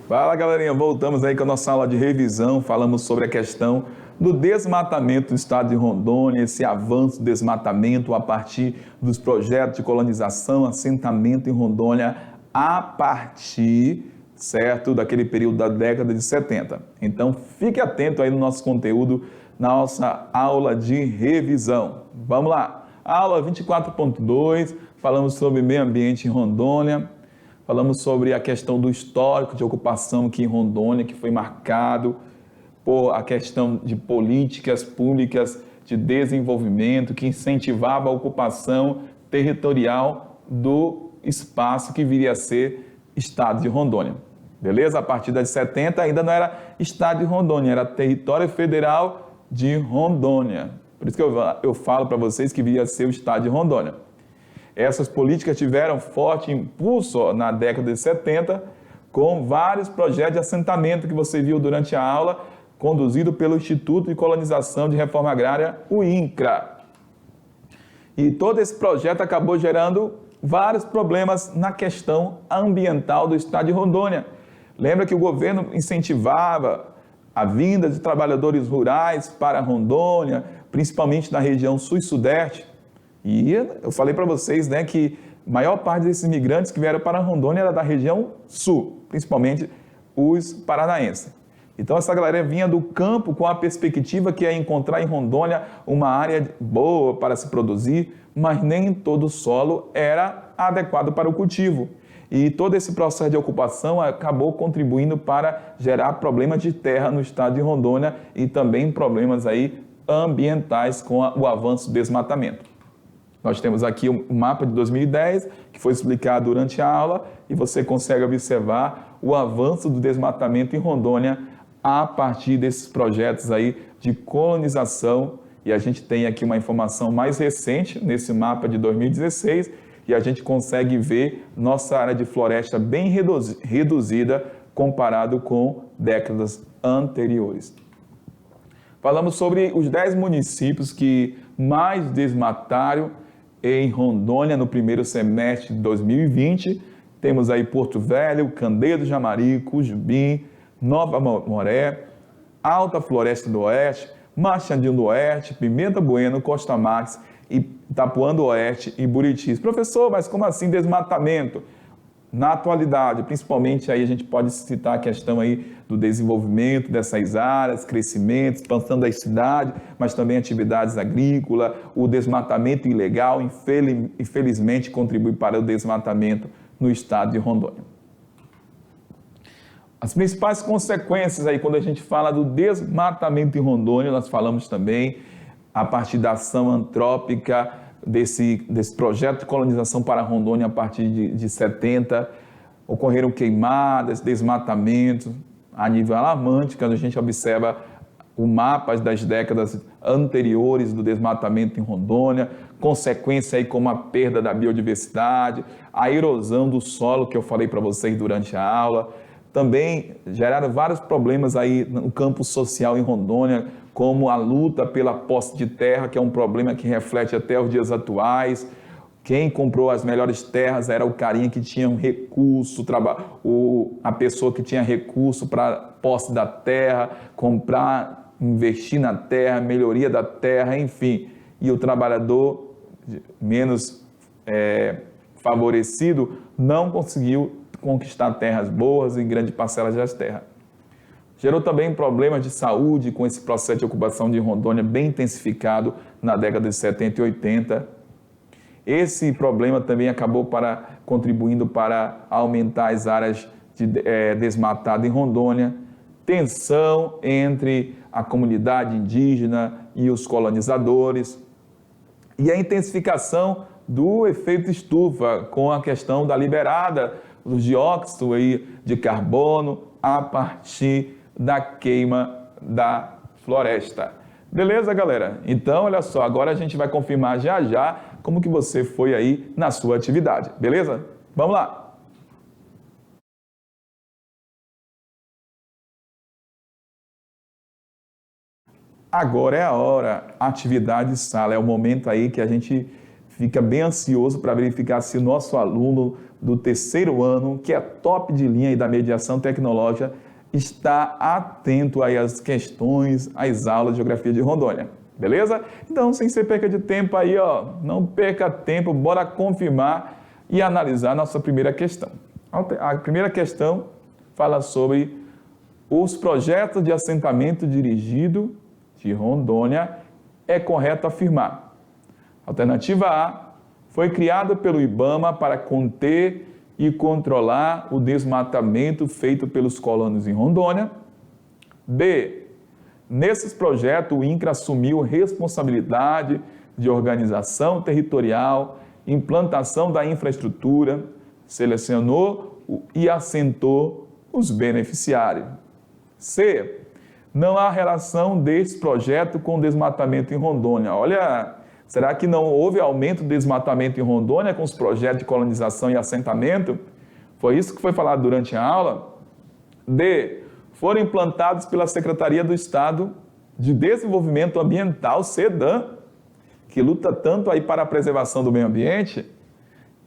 Fala, galerinha, voltamos aí com a nossa aula de revisão. Falamos sobre a questão do desmatamento no estado de Rondônia, esse avanço do desmatamento a partir dos projetos de colonização, assentamento em Rondônia, a partir, certo, daquele período da década de 70. Então, fique atento aí no nosso conteúdo, na nossa aula de revisão. Vamos lá, aula 24.2, falamos sobre meio ambiente em Rondônia. Falamos sobre a questão do histórico de ocupação aqui em Rondônia, que foi marcado por a questão de políticas públicas de desenvolvimento que incentivava a ocupação territorial do espaço que viria a ser Estado de Rondônia. Beleza? A partir das 70 ainda não era Estado de Rondônia, era Território Federal de Rondônia. Por isso que eu falo para vocês que viria a ser o Estado de Rondônia. Essas políticas tiveram forte impulso na década de 70, com vários projetos de assentamento que você viu durante a aula, conduzido pelo Instituto de Colonização de Reforma Agrária, o INCRA. E todo esse projeto acabou gerando vários problemas na questão ambiental do estado de Rondônia. Lembra que o governo incentivava a vinda de trabalhadores rurais para Rondônia, principalmente na região sul e sudeste. E eu falei para vocês, né, que a maior parte desses imigrantes que vieram para Rondônia era da região sul, principalmente os paranaenses. Então essa galera vinha do campo com a perspectiva que ia encontrar em Rondônia uma área boa para se produzir, mas nem todo o solo era adequado para o cultivo. E todo esse processo de ocupação acabou contribuindo para gerar problemas de terra no estado de Rondônia e também problemas aí ambientais com o avanço do desmatamento. Nós temos aqui o mapa de 2010, que foi explicado durante a aula, e você consegue observar o avanço do desmatamento em Rondônia a partir desses projetos aí de colonização. E a gente tem aqui uma informação mais recente, nesse mapa de 2016, e a gente consegue ver nossa área de floresta bem reduzida comparado com décadas anteriores. Falamos sobre os 10 municípios que mais desmataram em Rondônia no primeiro semestre de 2020. Temos aí Porto Velho, Candeia do Jamari, Cujubim, Nova Moré, Alta Floresta do Oeste, Machandinho do Oeste, Pimenta Bueno, Costa Max, Itapuã do Oeste e Buritis. Professor, mas como assim desmatamento? Na atualidade, principalmente aí a gente pode citar a questão aí do desenvolvimento dessas áreas, crescimento, expansão das cidades, mas também atividades agrícolas, o desmatamento ilegal, infelizmente, contribui para o desmatamento no estado de Rondônia. As principais consequências aí, quando a gente fala do desmatamento em Rondônia, nós falamos também a partir da ação antrópica, desse projeto de colonização para Rondônia a partir de 70, ocorreram queimadas, desmatamentos a nível alarmante, quando a gente observa o mapa das décadas anteriores do desmatamento em Rondônia, consequência aí como a perda da biodiversidade, a erosão do solo que eu falei para vocês durante a aula, também geraram vários problemas aí no campo social em Rondônia, como a luta pela posse de terra, que é um problema que reflete até os dias atuais. Quem comprou as melhores terras era o carinha que tinha um recurso, a pessoa que tinha recurso para posse da terra, comprar, investir na terra, melhoria da terra, enfim. E o trabalhador menos favorecido não conseguiu conquistar terras boas em grande parcela das terras. Gerou também problemas de saúde com esse processo de ocupação de Rondônia bem intensificado na década de 70 e 80. Esse problema também acabou contribuindo para aumentar as áreas desmatadas em Rondônia, tensão entre a comunidade indígena e os colonizadores, e a intensificação do efeito estufa com a questão da liberada do dióxido de carbono a partir da queima da floresta. Beleza, galera? Então, olha só, agora a gente vai confirmar já já como que você foi aí na sua atividade, beleza? Vamos lá! Agora é a hora, atividade sala, é o momento aí que a gente fica bem ansioso para verificar se o nosso aluno do terceiro ano, que é top de linha aí da mediação tecnológica, está atento aí às questões, às aulas de Geografia de Rondônia. Beleza? Então, sem ser perca de tempo aí, ó, não perca tempo, bora confirmar e analisar a nossa primeira questão. A primeira questão fala sobre os projetos de assentamento dirigido de Rondônia. É correto afirmar. Alternativa A, foi criado pelo IBAMA para conter e controlar o desmatamento feito pelos colonos em Rondônia. B, nesses projetos o INCRA assumiu responsabilidade de organização territorial, implantação da infraestrutura, selecionou e assentou os beneficiários. C, não há relação desse projeto com o desmatamento em Rondônia. Olha, será que não houve aumento do desmatamento em Rondônia com os projetos de colonização e assentamento? Foi isso que foi falado durante a aula? D, foram implantados pela Secretaria do Estado de Desenvolvimento Ambiental, SEDAM, que luta tanto aí para a preservação do meio ambiente.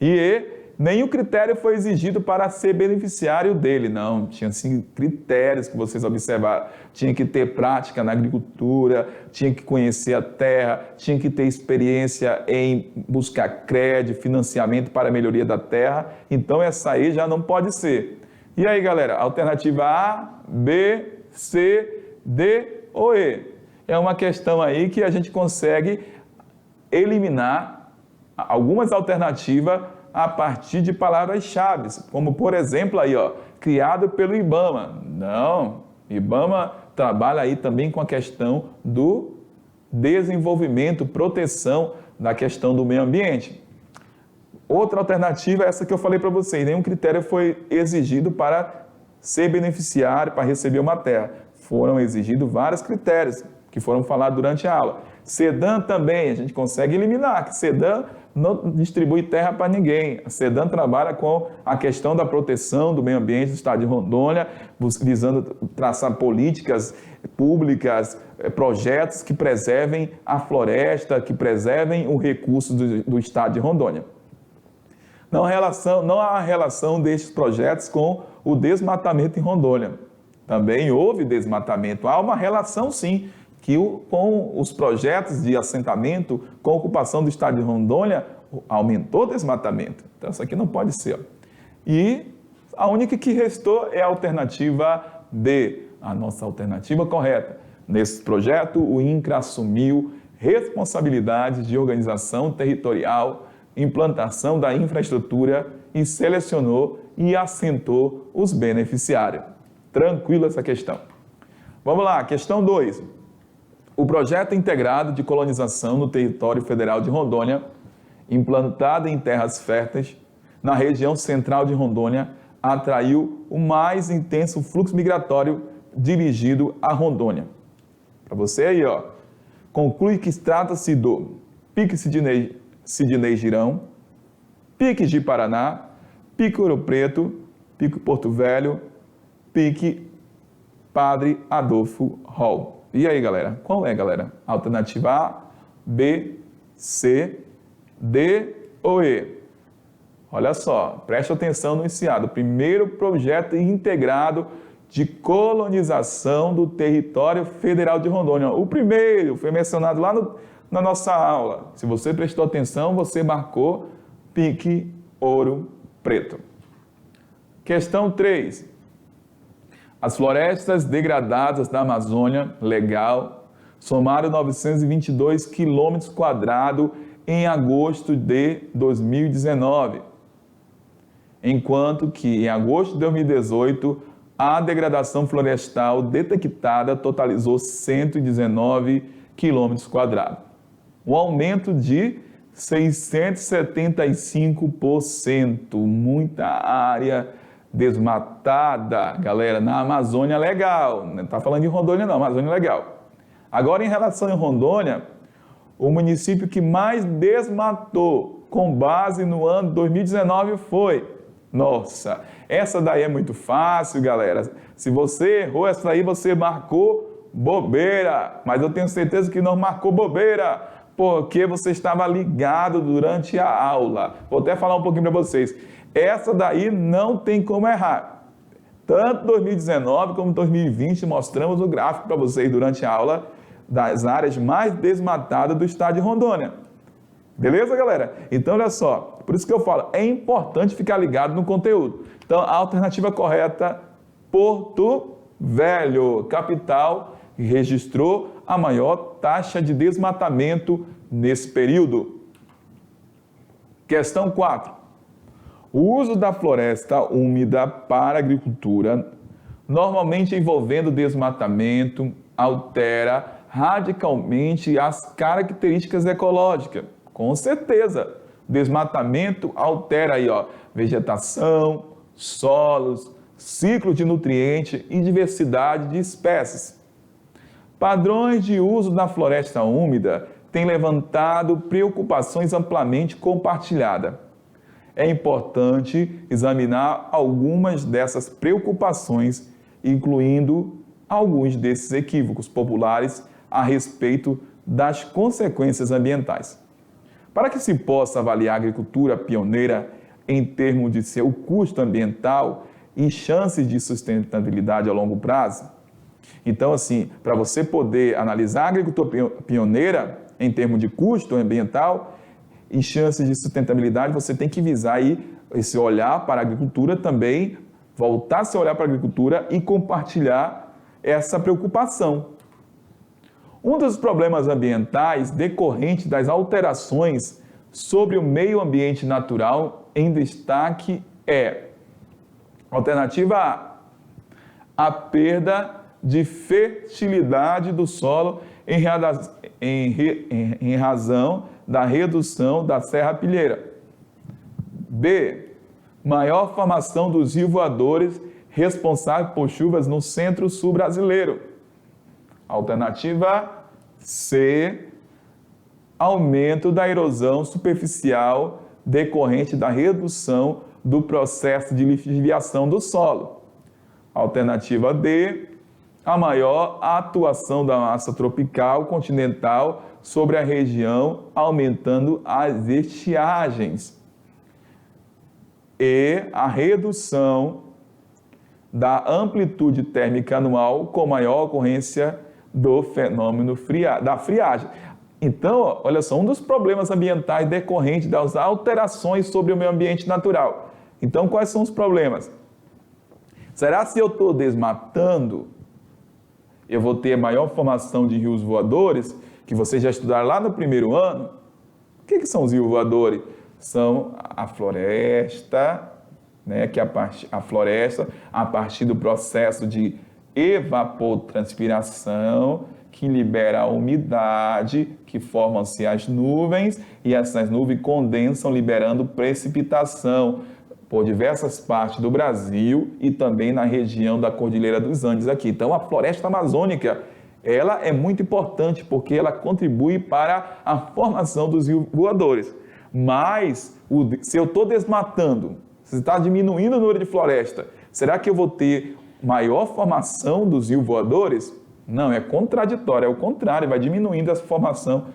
E E, nenhum critério foi exigido para ser beneficiário dele, não. Tinha sim critérios que vocês observaram. Tinha que ter prática na agricultura, tinha que conhecer a terra, tinha que ter experiência em buscar crédito, financiamento para a melhoria da terra. Então essa aí já não pode ser. E aí, galera, alternativa A, B, C, D ou E? É uma questão aí que a gente consegue eliminar algumas alternativas a partir de palavras-chave, como por exemplo aí, ó, criado pelo IBAMA. Não, IBAMA trabalha aí também com a questão do desenvolvimento, proteção da questão do meio ambiente. Outra alternativa é essa que eu falei para vocês, nenhum critério foi exigido para ser beneficiário, para receber uma terra. Foram exigidos vários critérios que foram falados durante a aula. SEDAM também, a gente consegue eliminar, que SEDAM não distribui terra para ninguém. A SEDAM trabalha com a questão da proteção do meio ambiente do estado de Rondônia, visando traçar políticas públicas, projetos que preservem a floresta, que preservem o recurso do estado de Rondônia. Não há relação destes projetos com o desmatamento em Rondônia. Também houve desmatamento. Há uma relação, sim, que com os projetos de assentamento, com a ocupação do estado de Rondônia, aumentou o desmatamento. Então, isso aqui não pode ser. Ó. E a única que restou é a alternativa D, a nossa alternativa correta. Nesse projeto, o INCRA assumiu responsabilidades de organização territorial, implantação da infraestrutura e selecionou e assentou os beneficiários. Tranquilo essa questão. Vamos lá, questão 2. O projeto integrado de colonização no território federal de Rondônia, implantado em terras férteis, na região central de Rondônia, atraiu o mais intenso fluxo migratório dirigido a Rondônia. Para você aí, ó, conclui que trata-se do Pique Sidney Girão, Pique de Paraná, Pique Ouro Preto, Pique Porto Velho, Pique Padre Adolfo Hall. E aí, galera? Qual é, galera? Alternativa A, B, C, D ou E? Olha só, preste atenção no enunciado. Primeiro projeto integrado de colonização do território federal de Rondônia. O primeiro foi mencionado lá na nossa aula. Se você prestou atenção, você marcou Pique Ouro Preto. Questão 3. As florestas degradadas da Amazônia Legal somaram 922 quilômetros quadrados em agosto de 2019, enquanto que em agosto de 2018 a degradação florestal detectada totalizou 119 quilômetros quadrados, um aumento de 675%, muita área desmatada, galera, na Amazônia Legal. Não está falando de Rondônia não, Amazônia Legal. Agora, em relação a Rondônia, o município que mais desmatou com base no ano 2019 foi... Nossa, essa daí é muito fácil, galera. Se você errou essa daí, você marcou bobeira. Mas eu tenho certeza que não marcou bobeira, porque você estava ligado durante a aula. Vou até falar um pouquinho para vocês. Essa daí não tem como errar. Tanto 2019 como 2020 mostramos o gráfico para vocês durante a aula das áreas mais desmatadas do estado de Rondônia. Beleza, galera? Então, olha só, por isso que eu falo, é importante ficar ligado no conteúdo. Então, a alternativa correta, Porto Velho, capital, registrou a maior taxa de desmatamento nesse período. Questão 4. O uso da floresta úmida para agricultura, normalmente envolvendo desmatamento, altera radicalmente as características ecológicas. Com certeza, desmatamento altera aí, vegetação, solos, ciclo de nutrientes e diversidade de espécies. Padrões de uso da floresta úmida têm levantado preocupações amplamente compartilhadas. É importante examinar algumas dessas preocupações, incluindo alguns desses equívocos populares a respeito das consequências ambientais. Para que se possa avaliar a agricultura pioneira em termos de seu custo ambiental e chances de sustentabilidade a longo prazo, então, assim, para você poder analisar a agricultura pioneira em termos de custo ambiental e chances de sustentabilidade, você tem que visar aí esse olhar para a agricultura também, voltar seu olhar para a agricultura e compartilhar essa preocupação. Um dos problemas ambientais decorrentes das alterações sobre o meio ambiente natural em destaque é: alternativa A, a perda de fertilidade do solo em razão da redução da serrapilheira. B, maior formação dos rios voadores responsável por chuvas no centro-sul brasileiro. Alternativa C, aumento da erosão superficial decorrente da redução do processo de lixiviação do solo. Alternativa D, a maior atuação da massa tropical continental sobre a região, aumentando as estiagens. E a redução da amplitude térmica anual com maior ocorrência do fenômeno da friagem. Então, olha só, um dos problemas ambientais decorrentes das alterações sobre o meio ambiente natural. Então, quais são os problemas? Será que se eu estou desmatando, eu vou ter maior formação de rios voadores, que vocês já estudaram lá no primeiro ano? O que são os rios voadores? São a floresta, né, que a floresta, a partir do processo de evapotranspiração, que libera a umidade, que formam-se as nuvens, e essas nuvens condensam, liberando precipitação por diversas partes do Brasil e também na região da Cordilheira dos Andes aqui. Então, a floresta amazônica, ela é muito importante porque ela contribui para a formação dos rios voadores. Mas, se eu estou desmatando, se está diminuindo o número de floresta, será que eu vou ter maior formação dos rios voadores? Não, é contraditório, é o contrário, vai diminuindo essa formação,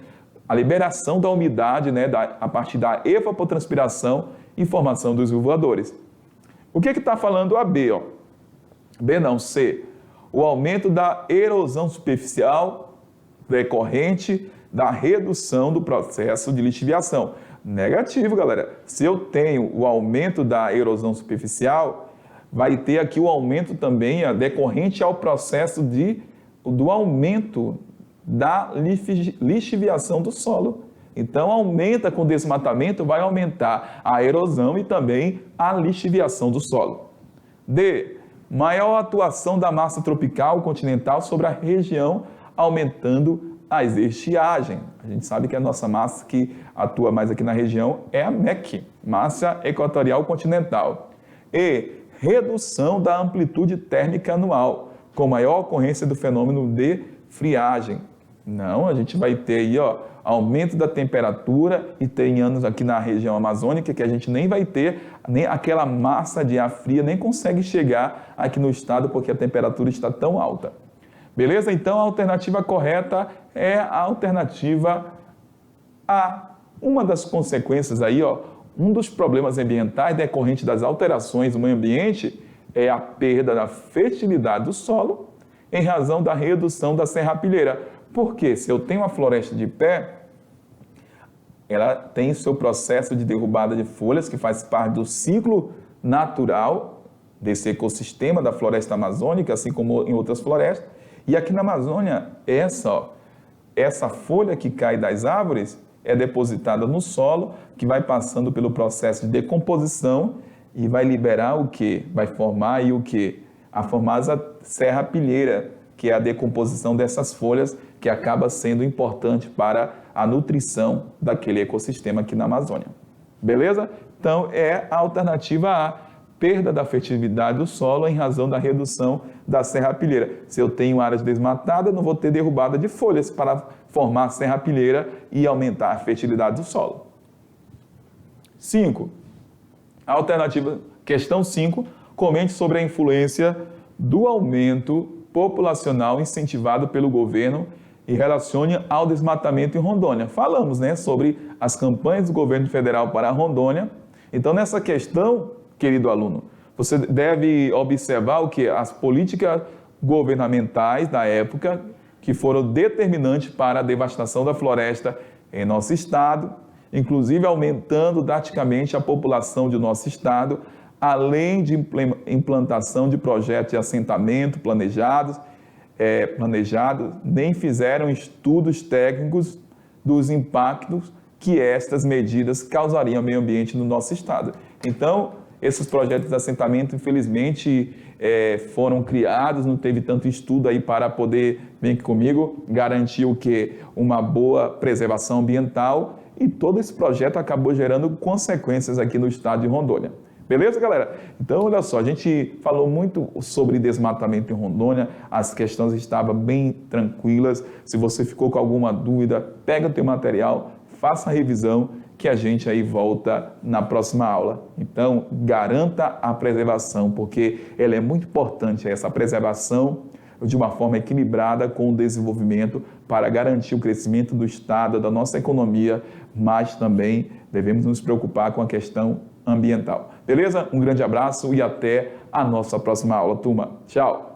a liberação da umidade, né, a partir da evapotranspiração e formação dos rios voadores. O que está falando a B? B não, C. O aumento da erosão superficial decorrente da redução do processo de lixiviação. Negativo, galera. Se eu tenho o aumento da erosão superficial, vai ter aqui o aumento também decorrente ao processo do aumento da lixiviação do solo. Então, aumenta com o desmatamento, vai aumentar a erosão e também a lixiviação do solo. D, maior atuação da massa tropical continental sobre a região, aumentando as estiagens. A gente sabe que a nossa massa que atua mais aqui na região é a MEC, massa equatorial continental. E, redução da amplitude térmica anual, com maior ocorrência do fenômeno de friagem. Não, a gente vai ter aí, aumento da temperatura e tem anos aqui na região amazônica que a gente nem vai ter nem aquela massa de ar fria, nem consegue chegar aqui no estado porque a temperatura está tão alta. Beleza? Então, a alternativa correta é a alternativa Uma das consequências aí, um dos problemas ambientais decorrentes das alterações do meio ambiente é a perda da fertilidade do solo em razão da redução da serrapilheira. Porque se eu tenho uma floresta de pé, ela tem seu processo de derrubada de folhas, que faz parte do ciclo natural desse ecossistema da floresta amazônica, assim como em outras florestas. E aqui na Amazônia, essa folha que cai das árvores é depositada no solo, que vai passando pelo processo de decomposição e vai liberar o quê? Vai formar aí o quê? A famosa serrapilheira, que é a decomposição dessas folhas, que acaba sendo importante para a nutrição daquele ecossistema aqui na Amazônia. Beleza? Então, é a alternativa A, perda da fertilidade do solo em razão da redução da serrapilheira. Se eu tenho áreas desmatadas, não vou ter derrubada de folhas para formar a serrapilheira e aumentar a fertilidade do solo. 5. Alternativa, questão 5, comente sobre a influência do aumento populacional incentivado pelo governo e relacione ao desmatamento em Rondônia. Falamos, sobre as campanhas do governo federal para a Rondônia. Então, nessa questão, querido aluno, você deve observar o que? As políticas governamentais da época que foram determinantes para a devastação da floresta em nosso estado, inclusive aumentando drasticamente a população de nosso estado, além de implantação de projetos de assentamento planejados, nem fizeram estudos técnicos dos impactos que estas medidas causariam ao meio ambiente no nosso estado. Então, esses projetos de assentamento, infelizmente, foram criados, não teve tanto estudo aí para poder, vem aqui comigo, garantir o quê? Uma boa preservação ambiental, e todo esse projeto acabou gerando consequências aqui no estado de Rondônia. Beleza, galera? Então, olha só, a gente falou muito sobre desmatamento em Rondônia, as questões estavam bem tranquilas. Se você ficou com alguma dúvida, pega o teu material, faça a revisão, que a gente aí volta na próxima aula. Então, garanta a preservação, porque ela é muito importante, essa preservação de uma forma equilibrada com o desenvolvimento para garantir o crescimento do Estado, da nossa economia, mas também devemos nos preocupar com a questão ambiental. Beleza? Um grande abraço e até a nossa próxima aula, turma. Tchau!